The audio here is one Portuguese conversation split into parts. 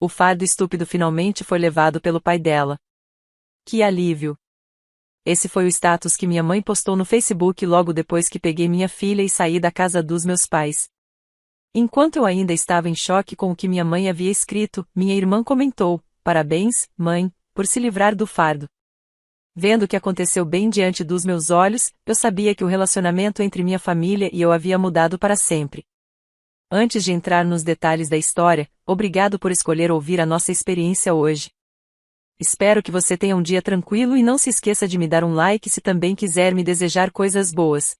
O fardo estúpido finalmente foi levado pelo pai dela. Que alívio! Esse foi o status que minha mãe postou no Facebook logo depois que peguei minha filha e saí da casa dos meus pais. Enquanto eu ainda estava em choque com o que minha mãe havia escrito, minha irmã comentou: "Parabéns, mãe, por se livrar do fardo." Vendo o que aconteceu bem diante dos meus olhos, eu sabia que o relacionamento entre minha família e eu havia mudado para sempre. Antes de entrar nos detalhes da história, obrigado por escolher ouvir a nossa experiência hoje. Espero que você tenha um dia tranquilo e não se esqueça de me dar um like se também quiser me desejar coisas boas.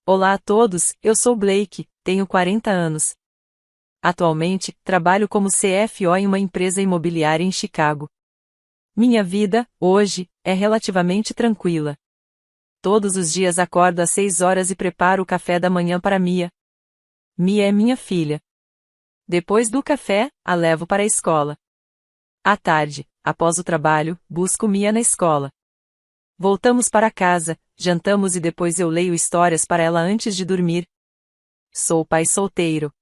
Olá a todos, eu sou Blake, tenho 40 anos. Atualmente, trabalho como CFO em uma empresa imobiliária em Chicago. Minha vida, hoje, é relativamente tranquila. Todos os dias acordo às 6 horas e preparo o café da manhã para Mia. Mia é minha filha. Depois do café, a levo para a escola. À tarde, após o trabalho, busco Mia na escola. Voltamos para casa, jantamos e depois eu leio histórias para ela antes de dormir. Sou pai solteiro.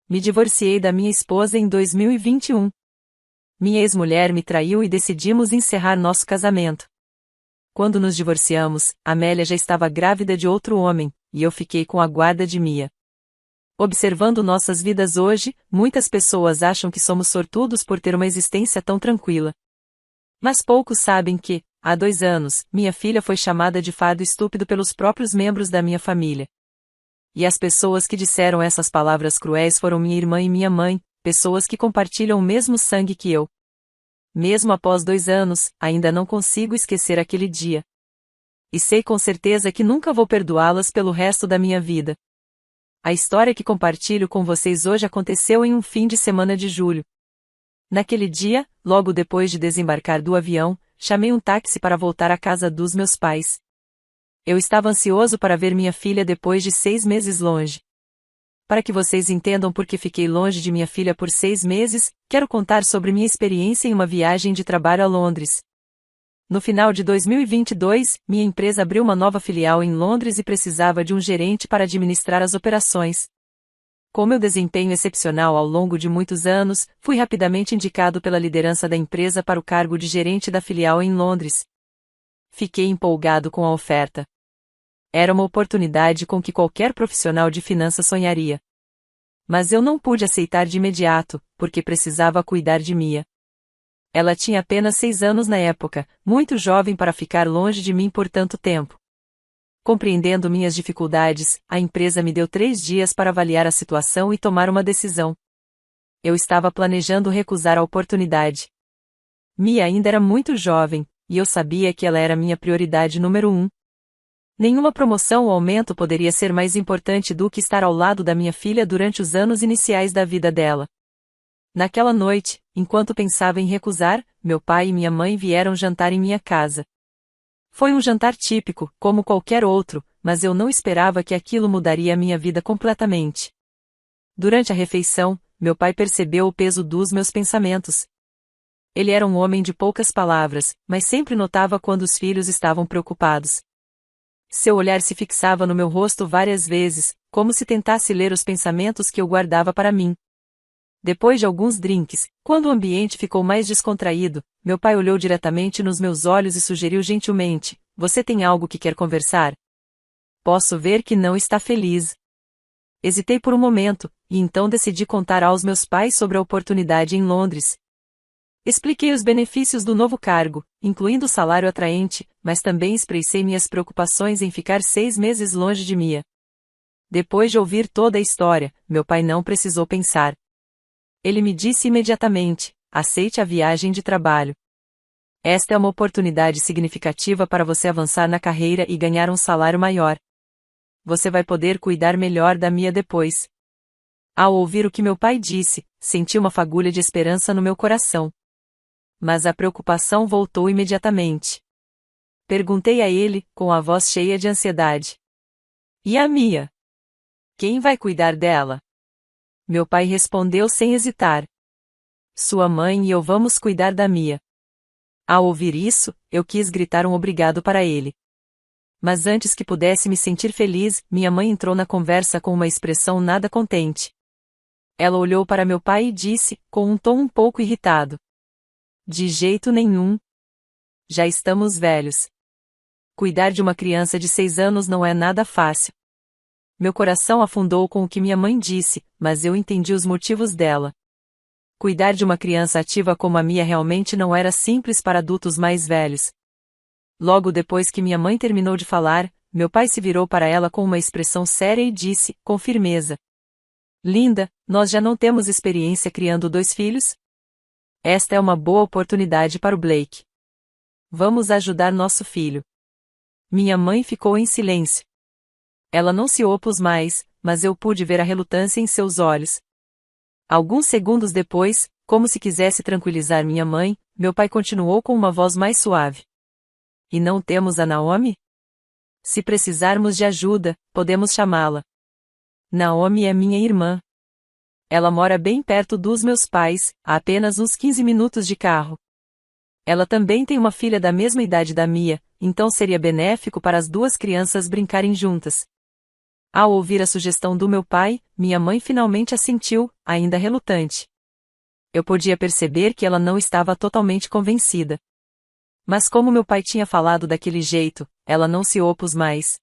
Me divorciei da minha esposa em 2021. Minha ex-mulher me traiu e decidimos encerrar nosso casamento. Quando nos divorciamos, Amélia já estava grávida de outro homem, e eu fiquei com a guarda de Mia. Observando nossas vidas hoje, muitas pessoas acham que somos sortudos por ter uma existência tão tranquila. Mas poucos sabem que, há 2 anos, minha filha foi chamada de fardo estúpido pelos próprios membros da minha família. E as pessoas que disseram essas palavras cruéis foram minha irmã e minha mãe, pessoas que compartilham o mesmo sangue que eu. Mesmo após 2 anos, ainda não consigo esquecer aquele dia. E sei com certeza que nunca vou perdoá-las pelo resto da minha vida. A história que compartilho com vocês hoje aconteceu em um fim de semana de julho. Naquele dia, logo depois de desembarcar do avião, chamei um táxi para voltar à casa dos meus pais. Eu estava ansioso para ver minha filha depois de 6 meses longe. Para que vocês entendam por que fiquei longe de minha filha por 6 meses, quero contar sobre minha experiência em uma viagem de trabalho a Londres. No final de 2022, minha empresa abriu uma nova filial em Londres e precisava de um gerente para administrar as operações. Com meu desempenho excepcional ao longo de muitos anos, fui rapidamente indicado pela liderança da empresa para o cargo de gerente da filial em Londres. Fiquei empolgado com a oferta. Era uma oportunidade com que qualquer profissional de finanças sonharia. Mas eu não pude aceitar de imediato, porque precisava cuidar de Mia. Ela tinha apenas 6 anos na época, muito jovem para ficar longe de mim por tanto tempo. Compreendendo minhas dificuldades, a empresa me deu 3 dias para avaliar a situação e tomar uma decisão. Eu estava planejando recusar a oportunidade. Mia ainda era muito jovem, e eu sabia que ela era minha prioridade número 1. Nenhuma promoção ou aumento poderia ser mais importante do que estar ao lado da minha filha durante os anos iniciais da vida dela. Naquela noite, enquanto pensava em recusar, meu pai e minha mãe vieram jantar em minha casa. Foi um jantar típico, como qualquer outro, mas eu não esperava que aquilo mudaria a minha vida completamente. Durante a refeição, meu pai percebeu o peso dos meus pensamentos. Ele era um homem de poucas palavras, mas sempre notava quando os filhos estavam preocupados. Seu olhar se fixava no meu rosto várias vezes, como se tentasse ler os pensamentos que eu guardava para mim. Depois de alguns drinks, quando o ambiente ficou mais descontraído, meu pai olhou diretamente nos meus olhos e sugeriu gentilmente: "Você tem algo que quer conversar? Posso ver que não está feliz." Hesitei por um momento, e então decidi contar aos meus pais sobre a oportunidade em Londres. Expliquei os benefícios do novo cargo, incluindo o salário atraente, mas também expressei minhas preocupações em ficar 6 meses longe de Mia. Depois de ouvir toda a história, meu pai não precisou pensar. Ele me disse imediatamente: "Aceite a viagem de trabalho. Esta é uma oportunidade significativa para você avançar na carreira e ganhar um salário maior. Você vai poder cuidar melhor da Mia depois." Ao ouvir o que meu pai disse, senti uma fagulha de esperança no meu coração. Mas a preocupação voltou imediatamente. Perguntei a ele, com a voz cheia de ansiedade: "E a Mia? Quem vai cuidar dela?" Meu pai respondeu sem hesitar: "Sua mãe e eu vamos cuidar da Mia." Ao ouvir isso, eu quis gritar um obrigado para ele. Mas antes que pudesse me sentir feliz, minha mãe entrou na conversa com uma expressão nada contente. Ela olhou para meu pai e disse, com um tom um pouco irritado: de jeito nenhum. Já estamos velhos. Cuidar de uma criança de 6 anos não é nada fácil. Meu coração afundou com o que minha mãe disse, mas eu entendi os motivos dela. Cuidar de uma criança ativa como a minha realmente não era simples para adultos mais velhos. Logo depois que minha mãe terminou de falar, meu pai se virou para ela com uma expressão séria e disse, com firmeza: Linda, nós já não temos experiência criando 2 filhos? Esta é uma boa oportunidade para o Blake. Vamos ajudar nosso filho. Minha mãe ficou em silêncio. Ela não se opôs mais, mas eu pude ver a relutância em seus olhos. Alguns segundos depois, como se quisesse tranquilizar minha mãe, meu pai continuou com uma voz mais suave: E não temos a Naomi? Se precisarmos de ajuda, podemos chamá-la. Naomi é minha irmã. Ela mora bem perto dos meus pais, a apenas uns 15 minutos de carro. Ela também tem uma filha da mesma idade da Mia, então seria benéfico para as 2 crianças brincarem juntas. Ao ouvir a sugestão do meu pai, minha mãe finalmente assentiu, ainda relutante. Eu podia perceber que ela não estava totalmente convencida. Mas como meu pai tinha falado daquele jeito, ela não se opôs mais.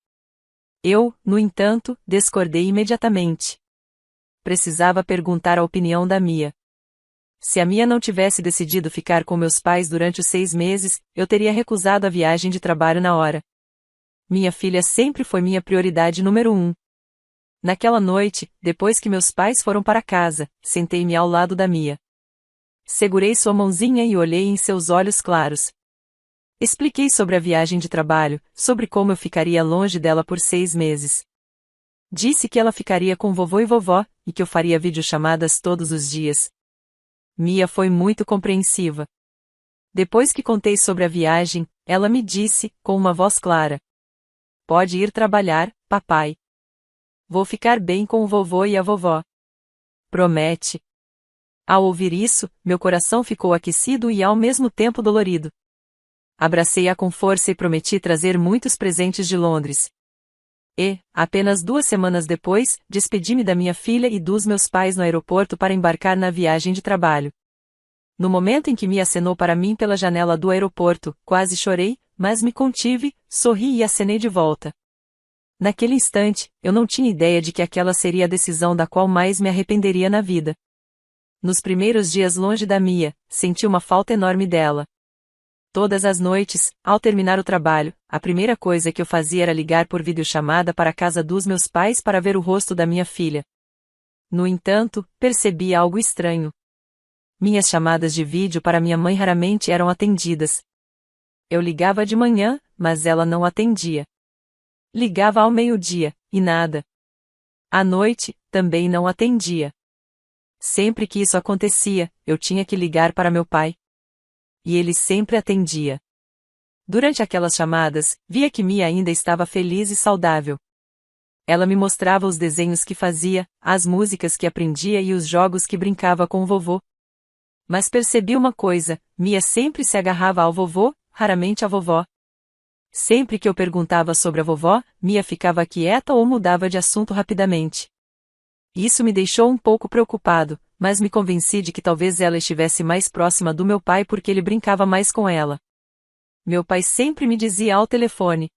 Eu, no entanto, discordei imediatamente. Precisava perguntar a opinião da Mia. Se a Mia não tivesse decidido ficar com meus pais durante os 6 meses, eu teria recusado a viagem de trabalho na hora. Minha filha sempre foi minha prioridade número 1. Naquela noite, depois que meus pais foram para casa, sentei-me ao lado da Mia. Segurei sua mãozinha e olhei em seus olhos claros. Expliquei sobre a viagem de trabalho, sobre como eu ficaria longe dela por 6 meses. Disse que ela ficaria com vovô e vovó, e que eu faria videochamadas todos os dias. Mia foi muito compreensiva. Depois que contei sobre a viagem, ela me disse, com uma voz clara: Pode ir trabalhar, papai. Vou ficar bem com o vovô e a vovó. Promete? Ao ouvir isso, meu coração ficou aquecido e ao mesmo tempo dolorido. Abracei-a com força e prometi trazer muitos presentes de Londres. E, apenas 2 semanas depois, despedi-me da minha filha e dos meus pais no aeroporto para embarcar na viagem de trabalho. No momento em que Mia acenou para mim pela janela do aeroporto, quase chorei, mas me contive, sorri e acenei de volta. Naquele instante, eu não tinha ideia de que aquela seria a decisão da qual mais me arrependeria na vida. Nos primeiros dias longe da Mia, senti uma falta enorme dela. Todas as noites, ao terminar o trabalho, a primeira coisa que eu fazia era ligar por videochamada para a casa dos meus pais para ver o rosto da minha filha. No entanto, percebi algo estranho. Minhas chamadas de vídeo para minha mãe raramente eram atendidas. Eu ligava de manhã, mas ela não atendia. Ligava ao meio-dia, e nada. À noite, também não atendia. Sempre que isso acontecia, eu tinha que ligar para meu pai. E ele sempre atendia. Durante aquelas chamadas, via que Mia ainda estava feliz e saudável. Ela me mostrava os desenhos que fazia, as músicas que aprendia e os jogos que brincava com o vovô. Mas percebi uma coisa: Mia sempre se agarrava ao vovô, raramente à vovó. Sempre que eu perguntava sobre a vovó, Mia ficava quieta ou mudava de assunto rapidamente. Isso me deixou um pouco preocupado, mas me convenci de que talvez ela estivesse mais próxima do meu pai porque ele brincava mais com ela. Meu pai sempre me dizia ao telefone: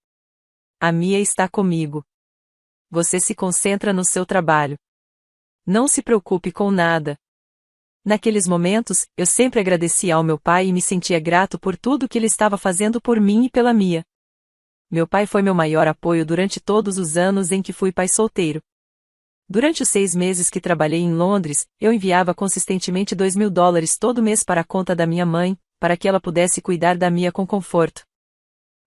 A Mia está comigo. Você se concentra no seu trabalho. Não se preocupe com nada. Naqueles momentos, eu sempre agradecia ao meu pai e me sentia grato por tudo que ele estava fazendo por mim e pela Mia. Meu pai foi meu maior apoio durante todos os anos em que fui pai solteiro. Durante os 6 meses que trabalhei em Londres, eu enviava consistentemente $2.000 todo mês para a conta da minha mãe, para que ela pudesse cuidar da Mia com conforto.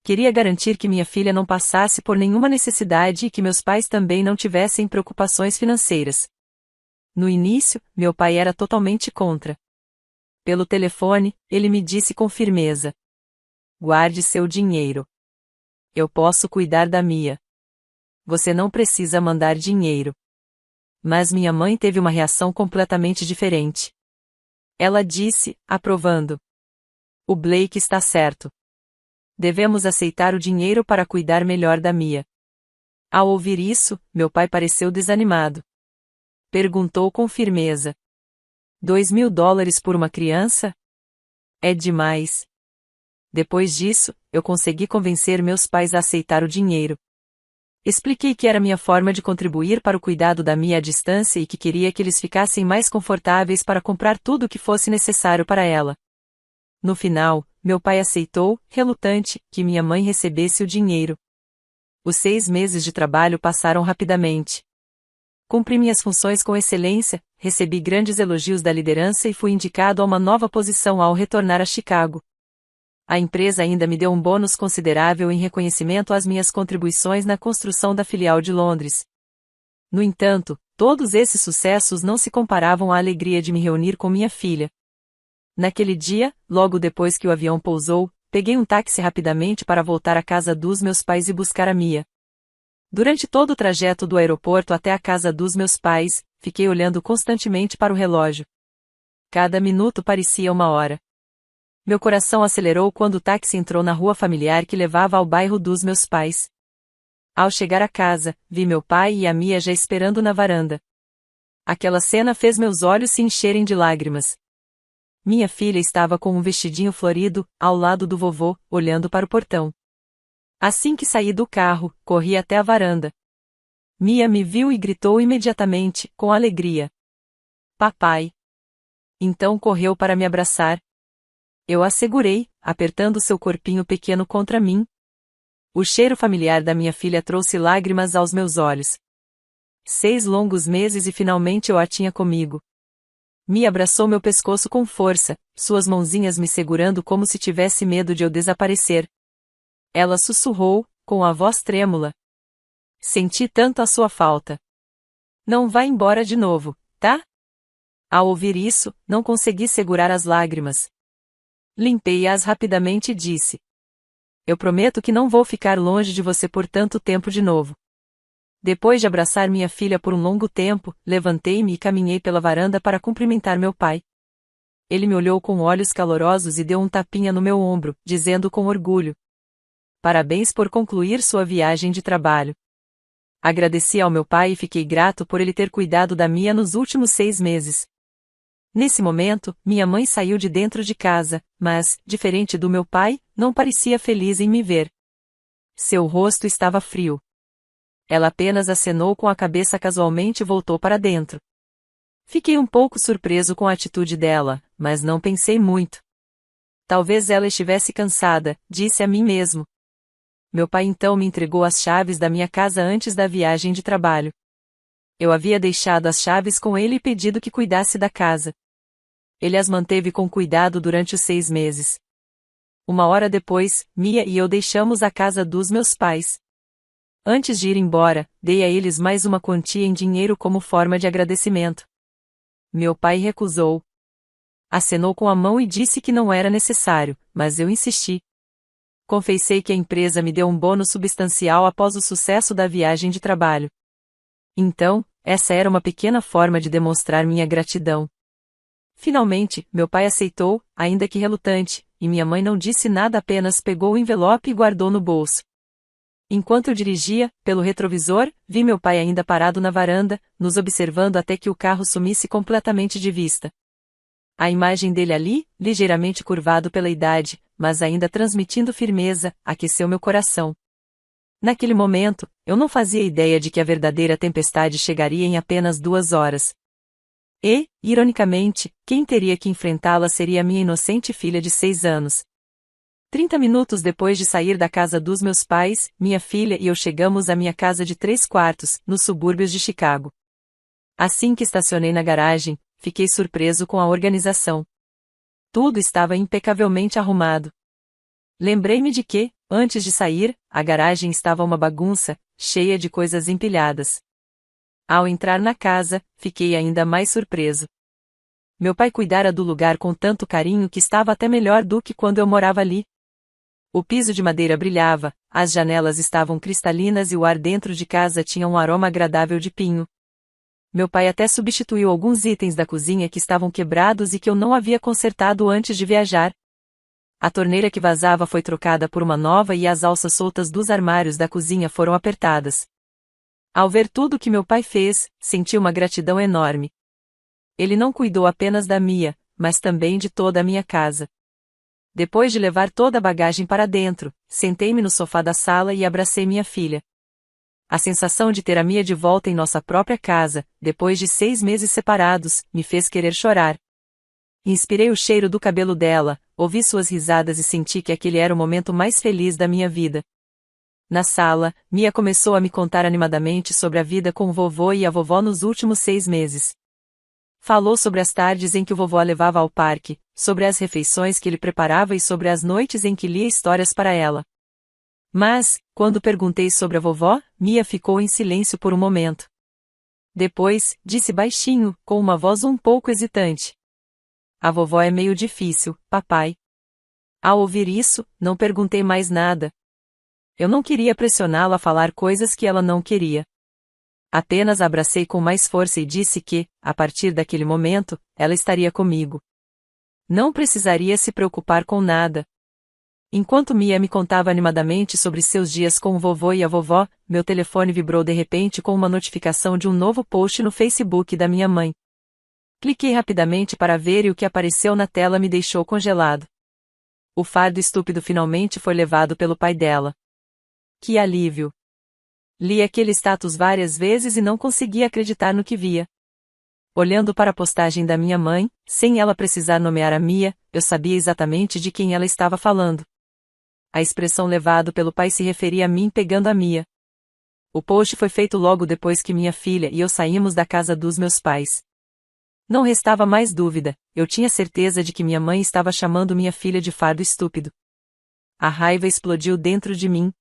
Queria garantir que minha filha não passasse por nenhuma necessidade e que meus pais também não tivessem preocupações financeiras. No início, meu pai era totalmente contra. Pelo telefone, ele me disse com firmeza: Guarde seu dinheiro. Eu posso cuidar da Mia. Você não precisa mandar dinheiro. Mas minha mãe teve uma reação completamente diferente. Ela disse, aprovando: O Blake está certo. Devemos aceitar o dinheiro para cuidar melhor da Mia. Ao ouvir isso, meu pai pareceu desanimado. Perguntou com firmeza. $2.000 por uma criança? É demais. Depois disso, eu consegui convencer meus pais a aceitar o dinheiro. Expliquei que era minha forma de contribuir para o cuidado da Mia à distância e que queria que eles ficassem mais confortáveis para comprar tudo o que fosse necessário para ela. No final, meu pai aceitou, relutante, que minha mãe recebesse o dinheiro. Os 6 meses de trabalho passaram rapidamente. Cumpri minhas funções com excelência, recebi grandes elogios da liderança e fui indicado a uma nova posição ao retornar a Chicago. A empresa ainda me deu um bônus considerável em reconhecimento às minhas contribuições na construção da filial de Londres. No entanto, todos esses sucessos não se comparavam à alegria de me reunir com minha filha. Naquele dia, logo depois que o avião pousou, peguei um táxi rapidamente para voltar à casa dos meus pais e buscar a Mia. Durante todo o trajeto do aeroporto até a casa dos meus pais, fiquei olhando constantemente para o relógio. Cada minuto parecia uma hora. Meu coração acelerou quando o táxi entrou na rua familiar que levava ao bairro dos meus pais. Ao chegar à casa, vi meu pai e a Mia já esperando na varanda. Aquela cena fez meus olhos se encherem de lágrimas. Minha filha estava com um vestidinho florido, ao lado do vovô, olhando para o portão. Assim que saí do carro, corri até a varanda. Mia me viu e gritou imediatamente, com alegria. Papai! Então correu para me abraçar. Eu a segurei, apertando seu corpinho pequeno contra mim. O cheiro familiar da minha filha trouxe lágrimas aos meus olhos. 6 longos meses e finalmente eu a tinha comigo. Mia abraçou meu pescoço com força, suas mãozinhas me segurando como se tivesse medo de eu desaparecer. Ela sussurrou, com a voz trêmula. Senti tanto a sua falta. Não vá embora de novo, tá? Ao ouvir isso, não consegui segurar as lágrimas. Limpei-as rapidamente e disse. Eu prometo que não vou ficar longe de você por tanto tempo de novo. Depois de abraçar minha filha por um longo tempo, levantei-me e caminhei pela varanda para cumprimentar meu pai. Ele me olhou com olhos calorosos e deu um tapinha no meu ombro, dizendo com orgulho. Parabéns por concluir sua viagem de trabalho. Agradeci ao meu pai e fiquei grato por ele ter cuidado da Mia nos últimos 6 meses. Nesse momento, minha mãe saiu de dentro de casa, mas, diferente do meu pai, não parecia feliz em me ver. Seu rosto estava frio. Ela apenas acenou com a cabeça casualmente e voltou para dentro. Fiquei um pouco surpreso com a atitude dela, mas não pensei muito. Talvez ela estivesse cansada, disse a mim mesmo. Meu pai então me entregou as chaves da minha casa antes da viagem de trabalho. Eu havia deixado as chaves com ele e pedido que cuidasse da casa. Ele as manteve com cuidado durante os 6 meses. 1 hora depois, Mia e eu deixamos a casa dos meus pais. Antes de ir embora, dei a eles mais uma quantia em dinheiro como forma de agradecimento. Meu pai recusou. Acenou com a mão e disse que não era necessário, mas eu insisti. Confessei que a empresa me deu um bônus substancial após o sucesso da viagem de trabalho. Então, essa era uma pequena forma de demonstrar minha gratidão. Finalmente, meu pai aceitou, ainda que relutante, e minha mãe não disse nada, apenas pegou o envelope e guardou no bolso. Enquanto eu dirigia, pelo retrovisor, vi meu pai ainda parado na varanda, nos observando até que o carro sumisse completamente de vista. A imagem dele ali, ligeiramente curvado pela idade, mas ainda transmitindo firmeza, aqueceu meu coração. Naquele momento, eu não fazia ideia de que a verdadeira tempestade chegaria em apenas 2 horas. E, ironicamente, quem teria que enfrentá-la seria minha inocente filha de 6 anos. 30 minutos depois de sair da casa dos meus pais, minha filha e eu chegamos à minha casa de 3 quartos, nos subúrbios de Chicago. Assim que estacionei na garagem, fiquei surpreso com a organização. Tudo estava impecavelmente arrumado. Lembrei-me de que, antes de sair, a garagem estava uma bagunça, cheia de coisas empilhadas. Ao entrar na casa, fiquei ainda mais surpreso. Meu pai cuidara do lugar com tanto carinho que estava até melhor do que quando eu morava ali. O piso de madeira brilhava, as janelas estavam cristalinas e o ar dentro de casa tinha um aroma agradável de pinho. Meu pai até substituiu alguns itens da cozinha que estavam quebrados e que eu não havia consertado antes de viajar. A torneira que vazava foi trocada por uma nova e as alças soltas dos armários da cozinha foram apertadas. Ao ver tudo que meu pai fez, senti uma gratidão enorme. Ele não cuidou apenas da Mia, mas também de toda a minha casa. Depois de levar toda a bagagem para dentro, sentei-me no sofá da sala e abracei minha filha. A sensação de ter a Mia de volta em nossa própria casa, depois de 6 meses separados, me fez querer chorar. Inspirei o cheiro do cabelo dela, ouvi suas risadas e senti que aquele era o momento mais feliz da minha vida. Na sala, Mia começou a me contar animadamente sobre a vida com o vovô e a vovó nos últimos 6 meses. Falou sobre as tardes em que o vovô a levava ao parque, sobre as refeições que ele preparava e sobre as noites em que lia histórias para ela. Mas, quando perguntei sobre a vovó, Mia ficou em silêncio por um momento. Depois, disse baixinho, com uma voz um pouco hesitante: "A vovó é meio difícil, papai." Ao ouvir isso, não perguntei mais nada. Eu não queria pressioná-la a falar coisas que ela não queria. Apenas a abracei com mais força e disse que, a partir daquele momento, ela estaria comigo. Não precisaria se preocupar com nada. Enquanto Mia me contava animadamente sobre seus dias com o vovô e a vovó, meu telefone vibrou de repente com uma notificação de um novo post no Facebook da minha mãe. Cliquei rapidamente para ver e o que apareceu na tela me deixou congelado. O fardo estúpido finalmente foi levado pelo pai dela. Que alívio! Li aquele status várias vezes e não conseguia acreditar no que via. Olhando para a postagem da minha mãe, sem ela precisar nomear a Mia, eu sabia exatamente de quem ela estava falando. A expressão levado pelo pai se referia a mim pegando a Mia. O post foi feito logo depois que minha filha e eu saímos da casa dos meus pais. Não restava mais dúvida, eu tinha certeza de que minha mãe estava chamando minha filha de fardo estúpido. A raiva explodiu dentro de mim.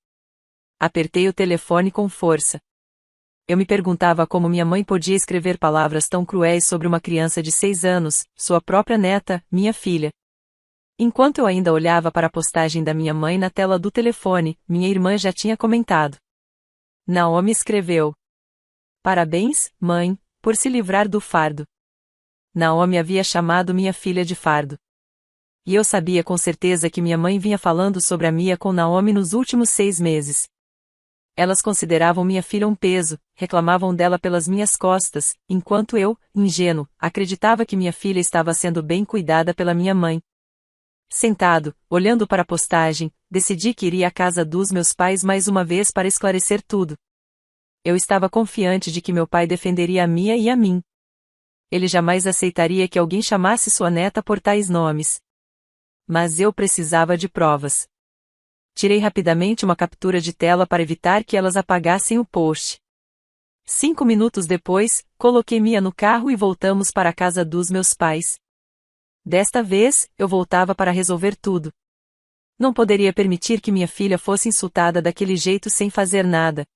Apertei o telefone com força. Eu me perguntava como minha mãe podia escrever palavras tão cruéis sobre uma criança de 6 anos, sua própria neta, minha filha. Enquanto eu ainda olhava para a postagem da minha mãe na tela do telefone, minha irmã já tinha comentado. Naomi escreveu: "Parabéns, mãe, por se livrar do fardo." Naomi havia chamado minha filha de fardo. E eu sabia com certeza que minha mãe vinha falando sobre a Mia com Naomi nos últimos 6 meses. Elas consideravam minha filha um peso, reclamavam dela pelas minhas costas, enquanto eu, ingênuo, acreditava que minha filha estava sendo bem cuidada pela minha mãe. Sentado, olhando para a postagem, decidi que iria à casa dos meus pais mais uma vez para esclarecer tudo. Eu estava confiante de que meu pai defenderia a Mia e a mim. Ele jamais aceitaria que alguém chamasse sua neta por tais nomes. Mas eu precisava de provas. Tirei rapidamente uma captura de tela para evitar que elas apagassem o post. 5 minutos depois, coloquei Mia no carro e voltamos para a casa dos meus pais. Desta vez, eu voltava para resolver tudo. Não poderia permitir que minha filha fosse insultada daquele jeito sem fazer nada.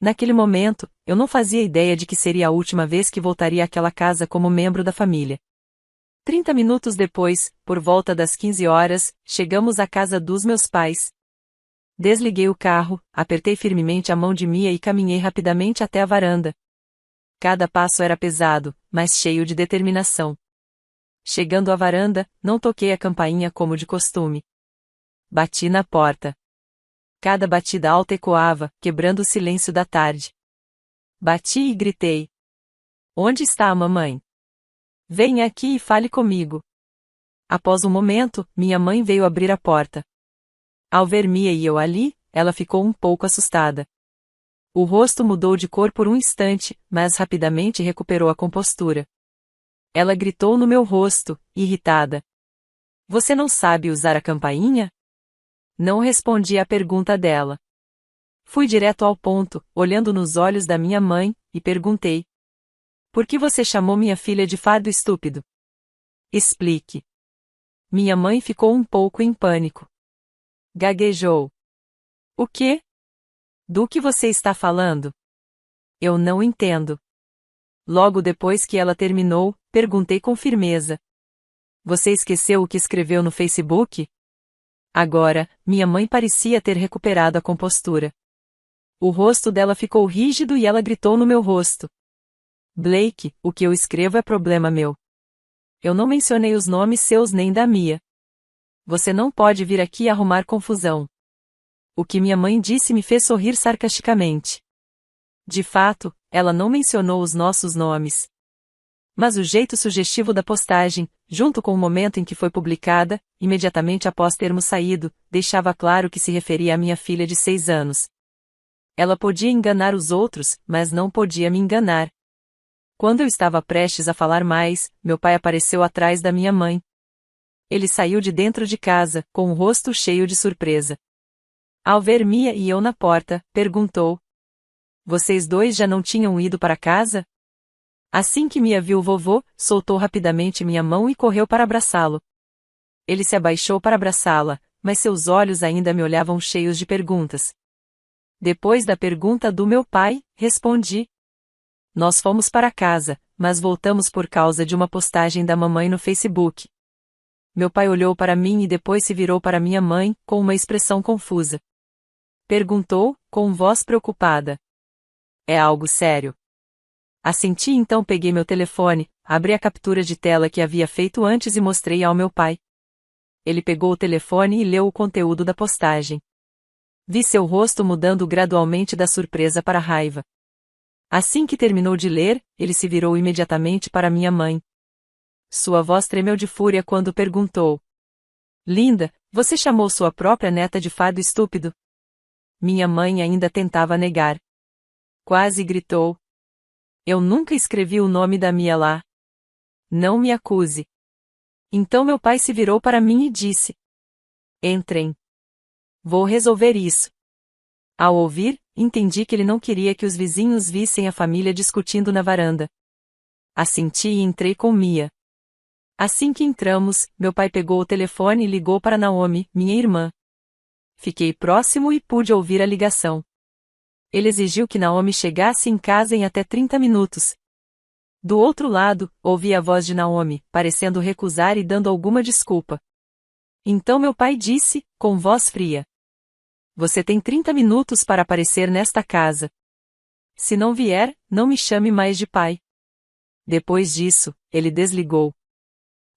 Naquele momento, eu não fazia ideia de que seria a última vez que voltaria àquela casa como membro da família. 30 minutos depois, por volta das 15 horas, chegamos à casa dos meus pais. Desliguei o carro, apertei firmemente a mão de Mia e caminhei rapidamente até a varanda. Cada passo era pesado, mas cheio de determinação. Chegando à varanda, não toquei a campainha como de costume. Bati na porta. Cada batida alta ecoava, quebrando o silêncio da tarde. Bati e gritei: "Onde está a mamãe? Venha aqui e fale comigo." Após um momento, minha mãe veio abrir a porta. Ao ver Mia e eu ali, ela ficou um pouco assustada. O rosto mudou de cor por um instante, mas rapidamente recuperou a compostura. Ela gritou no meu rosto, irritada: "Você não sabe usar a campainha?" Não respondi à pergunta dela. Fui direto ao ponto, olhando nos olhos da minha mãe, e perguntei: "Por que você chamou minha filha de fardo estúpido? Explique." Minha mãe ficou um pouco em pânico. Gaguejou: "O quê? Do que você está falando? Eu não entendo." Logo depois que ela terminou, perguntei com firmeza: "Você esqueceu o que escreveu no Facebook?" Agora, minha mãe parecia ter recuperado a compostura. O rosto dela ficou rígido e ela gritou no meu rosto: "Blake, o que eu escrevo é problema meu. Eu não mencionei os nomes seus nem da Mia. Você não pode vir aqui arrumar confusão." O que minha mãe disse me fez sorrir sarcasticamente. De fato, ela não mencionou os nossos nomes. Mas o jeito sugestivo da postagem, junto com o momento em que foi publicada, imediatamente após termos saído, deixava claro que se referia à minha filha de 6 anos. Ela podia enganar os outros, mas não podia me enganar. Quando eu estava prestes a falar mais, meu pai apareceu atrás da minha mãe. Ele saiu de dentro de casa, com o rosto cheio de surpresa. Ao ver Mia e eu na porta, perguntou: "Vocês dois já não tinham ido para casa?" Assim que Mia viu o vovô, soltou rapidamente minha mão e correu para abraçá-lo. Ele se abaixou para abraçá-la, mas seus olhos ainda me olhavam cheios de perguntas. Depois da pergunta do meu pai, respondi: "Nós fomos para casa, mas voltamos por causa de uma postagem da mamãe no Facebook." Meu pai olhou para mim e depois se virou para minha mãe, com uma expressão confusa. Perguntou, com voz preocupada: "É algo sério?" Assenti, então peguei meu telefone, abri a captura de tela que havia feito antes e mostrei ao meu pai. Ele pegou o telefone e leu o conteúdo da postagem. Vi seu rosto mudando gradualmente da surpresa para a raiva. Assim que terminou de ler, ele se virou imediatamente para minha mãe. Sua voz tremeu de fúria quando perguntou: "Linda, você chamou sua própria neta de fardo estúpido?" Minha mãe ainda tentava negar. Quase gritou: "Eu nunca escrevi o nome da Mia lá. Não me acuse." Então meu pai se virou para mim e disse: "Entrem. Vou resolver isso." Ao ouvir, entendi que ele não queria que os vizinhos vissem a família discutindo na varanda. Assenti e entrei com Mia. Assim que entramos, meu pai pegou o telefone e ligou para Naomi, minha irmã. Fiquei próximo e pude ouvir a ligação. Ele exigiu que Naomi chegasse em casa em até 30 minutos. Do outro lado, ouvi a voz de Naomi, parecendo recusar e dando alguma desculpa. Então meu pai disse, com voz fria: "Você tem 30 minutos para aparecer nesta casa. Se não vier, não me chame mais de pai." Depois disso, ele desligou.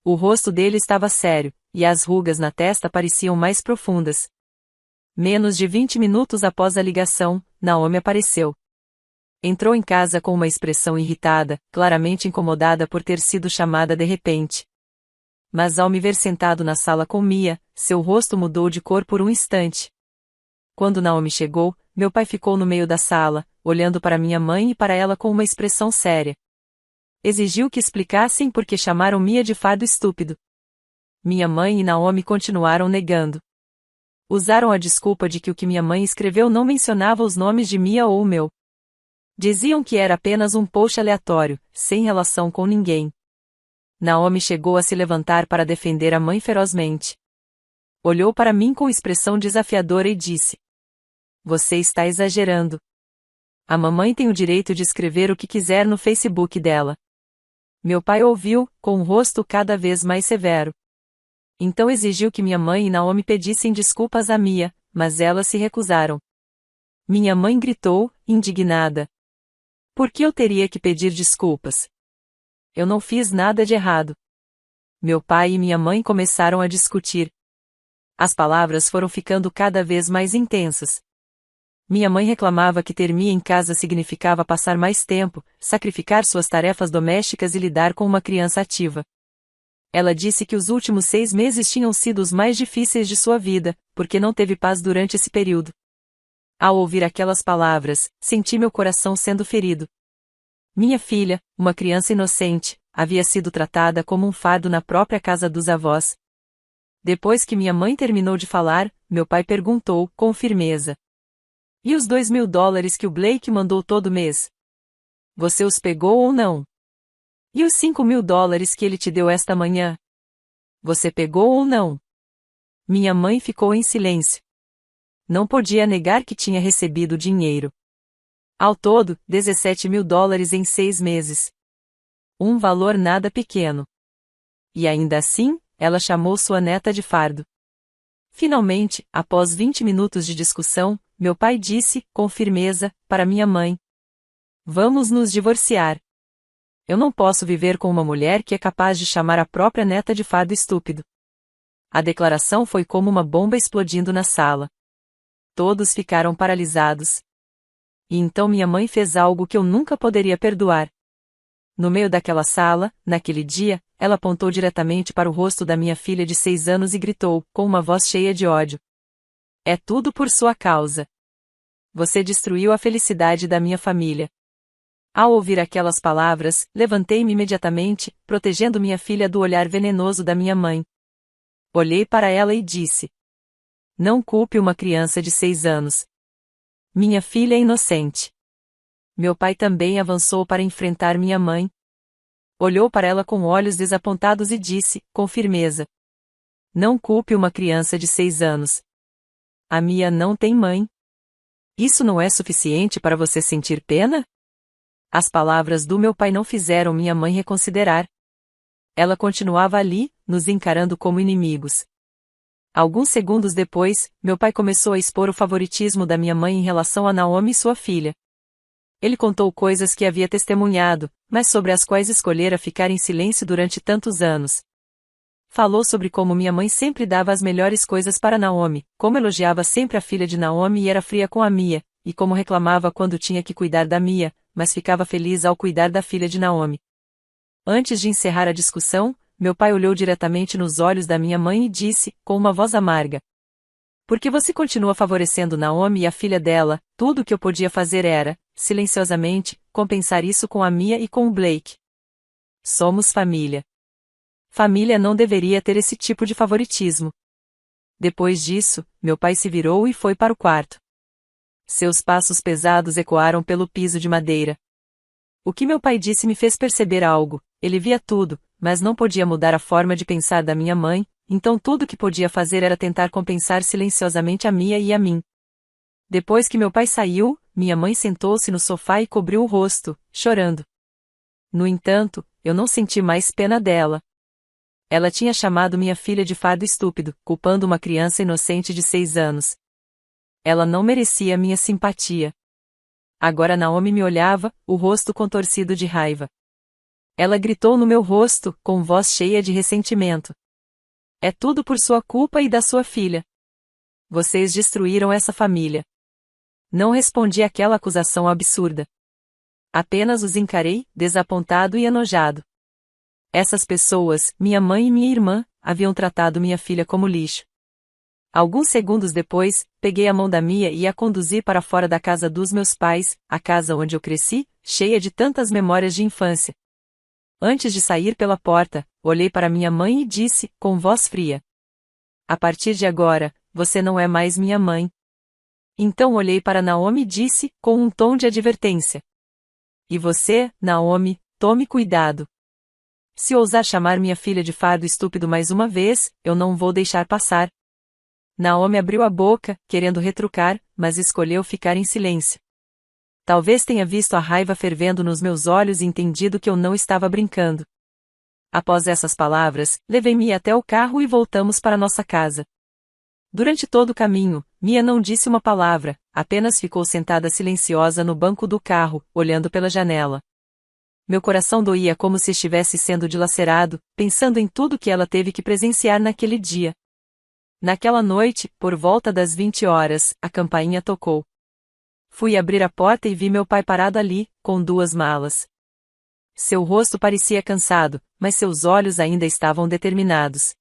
O rosto dele estava sério, e as rugas na testa pareciam mais profundas. Menos de 20 minutos após a ligação, Naomi apareceu. Entrou em casa com uma expressão irritada, claramente incomodada por ter sido chamada de repente. Mas ao me ver sentado na sala com Mia, seu rosto mudou de cor por um instante. Quando Naomi chegou, meu pai ficou no meio da sala, olhando para minha mãe e para ela com uma expressão séria. Exigiu que explicassem por que chamaram Mia de fardo estúpido. Minha mãe e Naomi continuaram negando. Usaram a desculpa de que o que minha mãe escreveu não mencionava os nomes de Mia ou o meu. Diziam que era apenas um post aleatório, sem relação com ninguém. Naomi chegou a se levantar para defender a mãe ferozmente. Olhou para mim com expressão desafiadora e disse: "Você está exagerando. A mamãe tem o direito de escrever o que quiser no Facebook dela." Meu pai ouviu, com o rosto cada vez mais severo. Então exigiu que minha mãe e Naomi pedissem desculpas a Mia, mas elas se recusaram. Minha mãe gritou, indignada: "Por que eu teria que pedir desculpas? Eu não fiz nada de errado." Meu pai e minha mãe começaram a discutir. As palavras foram ficando cada vez mais intensas. Minha mãe reclamava que ter Mia em casa significava passar mais tempo, sacrificar suas tarefas domésticas e lidar com uma criança ativa. Ela disse que os últimos 6 meses tinham sido os mais difíceis de sua vida, porque não teve paz durante esse período. Ao ouvir aquelas palavras, senti meu coração sendo ferido. Minha filha, uma criança inocente, havia sido tratada como um fardo na própria casa dos avós. Depois que minha mãe terminou de falar, meu pai perguntou, com firmeza: "E os $2.000 que o Blake mandou todo mês? Você os pegou ou não? E os $5.000 que ele te deu esta manhã? Você pegou ou não?" Minha mãe ficou em silêncio. Não podia negar que tinha recebido dinheiro. Ao todo, $17.000 em 6 meses. Um valor nada pequeno. E ainda assim, ela chamou sua neta de fardo. Finalmente, após 20 minutos de discussão, meu pai disse, com firmeza, para minha mãe: "Vamos nos divorciar. Eu não posso viver com uma mulher que é capaz de chamar a própria neta de fardo estúpido." A declaração foi como uma bomba explodindo na sala. Todos ficaram paralisados. E então minha mãe fez algo que eu nunca poderia perdoar. No meio daquela sala, naquele dia, ela apontou diretamente para o rosto da minha filha de 6 anos e gritou, com uma voz cheia de ódio: "É tudo por sua causa. Você destruiu a felicidade da minha família." Ao ouvir aquelas palavras, levantei-me imediatamente, protegendo minha filha do olhar venenoso da minha mãe. Olhei para ela e disse: "Não culpe uma criança de 6 anos. Minha filha é inocente." Meu pai também avançou para enfrentar minha mãe. Olhou para ela com olhos desapontados e disse, com firmeza: "Não culpe uma criança de 6 anos. A Mia não tem mãe. Isso não é suficiente para você sentir pena?" As palavras do meu pai não fizeram minha mãe reconsiderar. Ela continuava ali, nos encarando como inimigos. Alguns segundos depois, meu pai começou a expor o favoritismo da minha mãe em relação a Naomi e sua filha. Ele contou coisas que havia testemunhado, mas sobre as quais escolhera ficar em silêncio durante tantos anos. Falou sobre como minha mãe sempre dava as melhores coisas para Naomi, como elogiava sempre a filha de Naomi e era fria com a Mia, e como reclamava quando tinha que cuidar da Mia, mas ficava feliz ao cuidar da filha de Naomi. Antes de encerrar a discussão, meu pai olhou diretamente nos olhos da minha mãe e disse, com uma voz amarga: "Porque você continua favorecendo Naomi e a filha dela, tudo o que eu podia fazer era, silenciosamente, compensar isso com a Mia e com o Blake. Somos família. Família não deveria ter esse tipo de favoritismo." Depois disso, meu pai se virou e foi para o quarto. Seus passos pesados ecoaram pelo piso de madeira. O que meu pai disse me fez perceber algo: ele via tudo, mas não podia mudar a forma de pensar da minha mãe, então tudo que podia fazer era tentar compensar silenciosamente a Mia e a mim. Depois que meu pai saiu, minha mãe sentou-se no sofá e cobriu o rosto, chorando. No entanto, eu não senti mais pena dela. Ela tinha chamado minha filha de fardo estúpido, culpando uma criança inocente de 6 anos. Ela não merecia minha simpatia. Agora Naomi me olhava, o rosto contorcido de raiva. Ela gritou no meu rosto, com voz cheia de ressentimento: "É tudo por sua culpa e da sua filha. Vocês destruíram essa família." Não respondi àquela acusação absurda. Apenas os encarei, desapontado e enojado. Essas pessoas, minha mãe e minha irmã, haviam tratado minha filha como lixo. Alguns segundos depois, peguei a mão da Mia e a conduzi para fora da casa dos meus pais, a casa onde eu cresci, cheia de tantas memórias de infância. Antes de sair pela porta, olhei para minha mãe e disse, com voz fria: "A partir de agora, você não é mais minha mãe." Então olhei para Naomi e disse, com um tom de advertência: "E você, Naomi, tome cuidado. Se ousar chamar minha filha de fardo estúpido mais uma vez, eu não vou deixar passar." Naomi abriu a boca, querendo retrucar, mas escolheu ficar em silêncio. Talvez tenha visto a raiva fervendo nos meus olhos e entendido que eu não estava brincando. Após essas palavras, levei-me até o carro e voltamos para nossa casa. Durante todo o caminho, Mia não disse uma palavra, apenas ficou sentada silenciosa no banco do carro, olhando pela janela. Meu coração doía como se estivesse sendo dilacerado, pensando em tudo que ela teve que presenciar naquele dia. Naquela noite, por volta das 20 horas, a campainha tocou. Fui abrir a porta e vi meu pai parado ali, com 2 malas. Seu rosto parecia cansado, mas seus olhos ainda estavam determinados.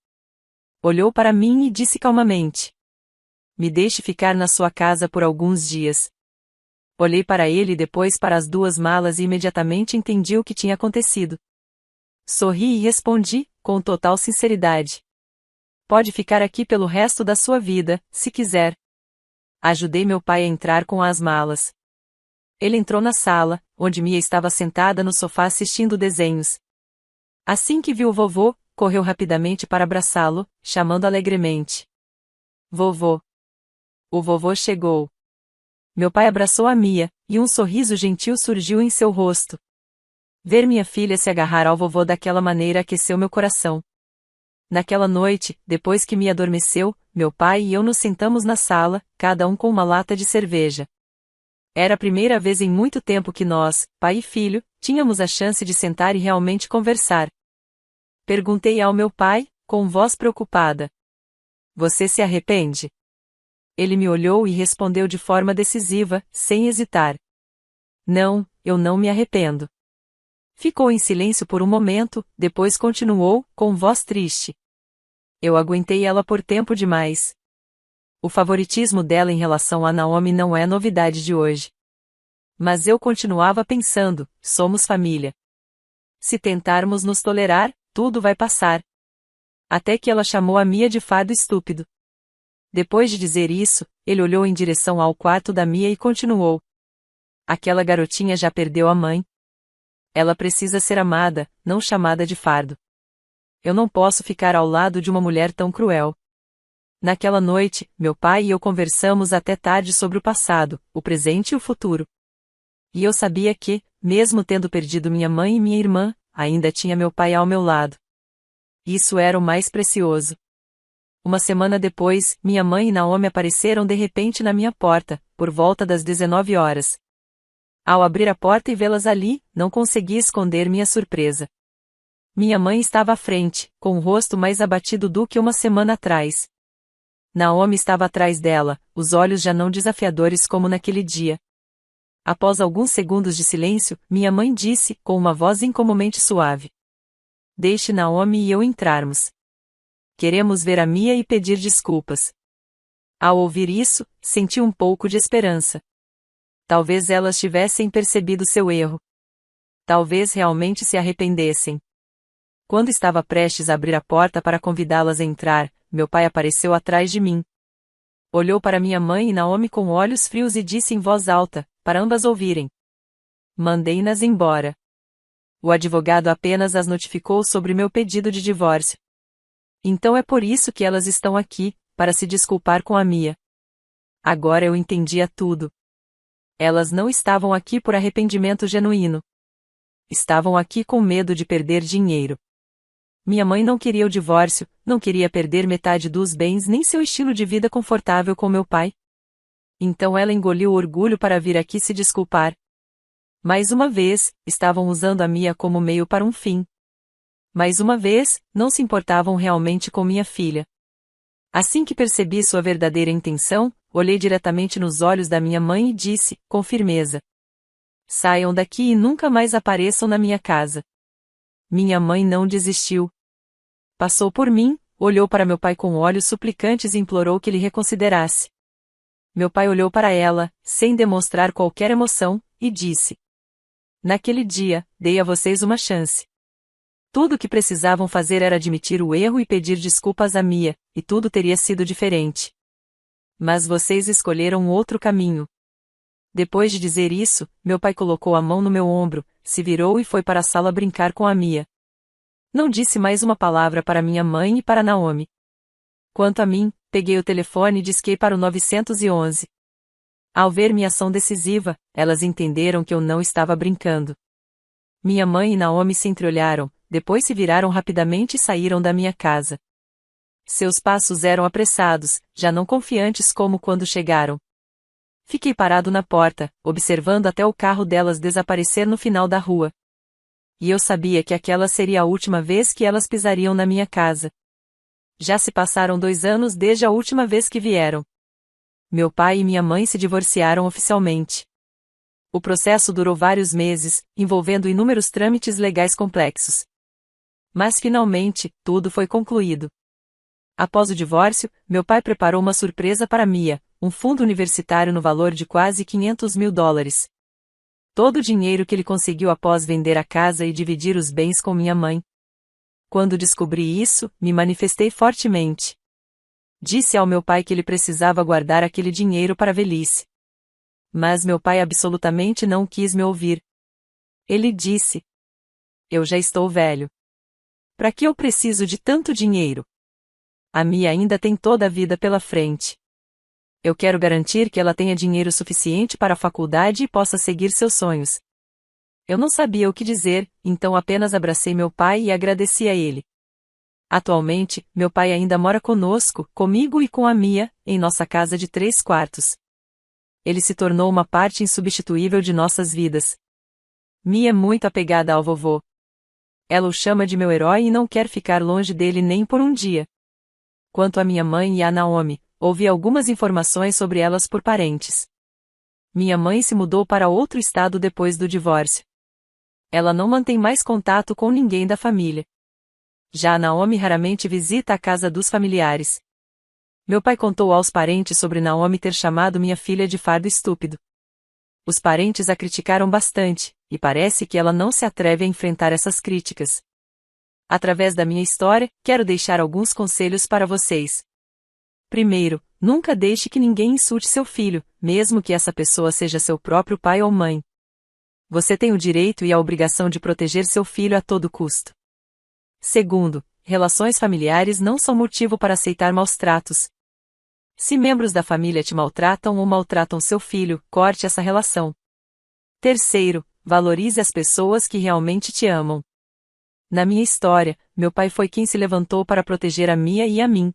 Olhou para mim e disse calmamente: "Me deixe ficar na sua casa por alguns dias." Olhei para ele e depois para as 2 malas e imediatamente entendi o que tinha acontecido. Sorri e respondi, com total sinceridade: "Pode ficar aqui pelo resto da sua vida, se quiser." Ajudei meu pai a entrar com as malas. Ele entrou na sala, onde Mia estava sentada no sofá assistindo desenhos. Assim que viu o vovô, correu rapidamente para abraçá-lo, chamando alegremente: "Vovô." O vovô chegou. Meu pai abraçou a Mia, e um sorriso gentil surgiu em seu rosto. Ver minha filha se agarrar ao vovô daquela maneira aqueceu meu coração. Naquela noite, depois que Mia adormeceu, meu pai e eu nos sentamos na sala, cada um com uma lata de cerveja. Era a primeira vez em muito tempo que nós, pai e filho, tínhamos a chance de sentar e realmente conversar. Perguntei ao meu pai, com voz preocupada: "Você se arrepende?" Ele me olhou e respondeu de forma decisiva, sem hesitar: Não, eu não me arrependo. Ficou em silêncio por um momento, depois continuou, com voz triste. Eu aguentei ela por tempo demais. O favoritismo dela em relação a Naomi não é novidade de hoje. Mas eu continuava pensando, somos família. Se tentarmos nos tolerar, tudo vai passar. Até que ela chamou a Mia de fardo estúpido. Depois de dizer isso, ele olhou em direção ao quarto da Mia e continuou. Aquela garotinha já perdeu a mãe. Ela precisa ser amada, não chamada de fardo. Eu não posso ficar ao lado de uma mulher tão cruel. Naquela noite, meu pai e eu conversamos até tarde sobre o passado, o presente e o futuro. E eu sabia que, mesmo tendo perdido minha mãe e minha irmã, ainda tinha meu pai ao meu lado. Isso era o mais precioso. Uma semana depois, minha mãe e Naomi apareceram de repente na minha porta, por volta das 19 horas. Ao abrir a porta e vê-las ali, não consegui esconder minha surpresa. Minha mãe estava à frente, com o rosto mais abatido do que uma semana atrás. Naomi estava atrás dela, os olhos já não desafiadores como naquele dia. Após alguns segundos de silêncio, minha mãe disse, com uma voz incomumente suave: Deixe Naomi e eu entrarmos. Queremos ver a Mia e pedir desculpas. Ao ouvir isso, senti um pouco de esperança. Talvez elas tivessem percebido seu erro. Talvez realmente se arrependessem. Quando estava prestes a abrir a porta para convidá-las a entrar, meu pai apareceu atrás de mim. Olhou para minha mãe e Naomi com olhos frios e disse em voz alta, para ambas ouvirem: Mandei-nas embora. O advogado apenas as notificou sobre meu pedido de divórcio. Então é por isso que elas estão aqui, para se desculpar com a Mia. Agora eu entendia tudo. Elas não estavam aqui por arrependimento genuíno. Estavam aqui com medo de perder dinheiro. Minha mãe não queria o divórcio, não queria perder metade dos bens nem seu estilo de vida confortável com meu pai. Então ela engoliu o orgulho para vir aqui se desculpar. Mais uma vez, estavam usando a Mia como meio para um fim. Mais uma vez, não se importavam realmente com minha filha. Assim que percebi sua verdadeira intenção, olhei diretamente nos olhos da minha mãe e disse, com firmeza: Saiam daqui e nunca mais apareçam na minha casa. Minha mãe não desistiu. Passou por mim, olhou para meu pai com olhos suplicantes e implorou que ele reconsiderasse. Meu pai olhou para ela, sem demonstrar qualquer emoção, e disse: Naquele dia, dei a vocês uma chance. Tudo o que precisavam fazer era admitir o erro e pedir desculpas a Mia, e tudo teria sido diferente. Mas vocês escolheram outro caminho. Depois de dizer isso, meu pai colocou a mão no meu ombro, se virou e foi para a sala brincar com a Mia. Não disse mais uma palavra para minha mãe e para Naomi. Quanto a mim, peguei o telefone e disquei para o 911. Ao ver minha ação decisiva, elas entenderam que eu não estava brincando. Minha mãe e Naomi se entreolharam, depois se viraram rapidamente e saíram da minha casa. Seus passos eram apressados, já não confiantes como quando chegaram. Fiquei parado na porta, observando até o carro delas desaparecer no final da rua. E eu sabia que aquela seria a última vez que elas pisariam na minha casa. Já se passaram 2 anos desde a última vez que vieram. Meu pai e minha mãe se divorciaram oficialmente. O processo durou vários meses, envolvendo inúmeros trâmites legais complexos. Mas finalmente, tudo foi concluído. Após o divórcio, meu pai preparou uma surpresa para Mia, um fundo universitário no valor de quase $500.000. Todo o dinheiro que ele conseguiu após vender a casa e dividir os bens com minha mãe. Quando descobri isso, me manifestei fortemente. Disse ao meu pai que ele precisava guardar aquele dinheiro para a velhice. Mas meu pai absolutamente não quis me ouvir. Ele disse: Eu já estou velho. Para que eu preciso de tanto dinheiro? A Mia ainda tem toda a vida pela frente. Eu quero garantir que ela tenha dinheiro suficiente para a faculdade e possa seguir seus sonhos. Eu não sabia o que dizer, então apenas abracei meu pai e agradeci a ele. Atualmente, meu pai ainda mora conosco, comigo e com a Mia, em nossa casa de 3 quartos. Ele se tornou uma parte insubstituível de nossas vidas. Mia é muito apegada ao vovô. Ela o chama de meu herói e não quer ficar longe dele nem por um dia. Quanto à minha mãe e a Naomi, ouvi algumas informações sobre elas por parentes. Minha mãe se mudou para outro estado depois do divórcio. Ela não mantém mais contato com ninguém da família. Já Naomi raramente visita a casa dos familiares. Meu pai contou aos parentes sobre Naomi ter chamado minha filha de fardo estúpido. Os parentes a criticaram bastante, e parece que ela não se atreve a enfrentar essas críticas. Através da minha história, quero deixar alguns conselhos para vocês. Primeiro, nunca deixe que ninguém insulte seu filho, mesmo que essa pessoa seja seu próprio pai ou mãe. Você tem o direito e a obrigação de proteger seu filho a todo custo. Segundo, relações familiares não são motivo para aceitar maus tratos. Se membros da família te maltratam ou maltratam seu filho, corte essa relação. Terceiro, valorize as pessoas que realmente te amam. Na minha história, meu pai foi quem se levantou para proteger a Mia e a mim.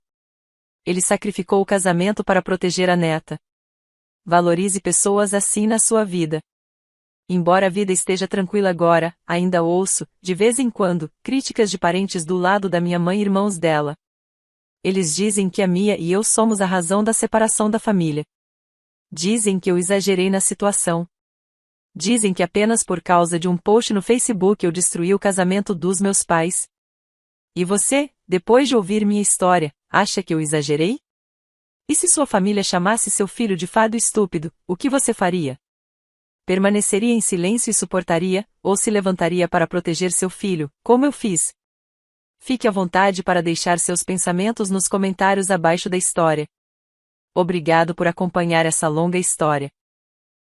Ele sacrificou o casamento para proteger a neta. Valorize pessoas assim na sua vida. Embora a vida esteja tranquila agora, ainda ouço, de vez em quando, críticas de parentes do lado da minha mãe e irmãos dela. Eles dizem que a Mia e eu somos a razão da separação da família. Dizem que eu exagerei na situação. Dizem que apenas por causa de um post no Facebook eu destruí o casamento dos meus pais. E você, depois de ouvir minha história, acha que eu exagerei? E se sua família chamasse seu filho de fardo estúpido, o que você faria? Permaneceria em silêncio e suportaria, ou se levantaria para proteger seu filho, como eu fiz? Fique à vontade para deixar seus pensamentos nos comentários abaixo da história. Obrigado por acompanhar essa longa história.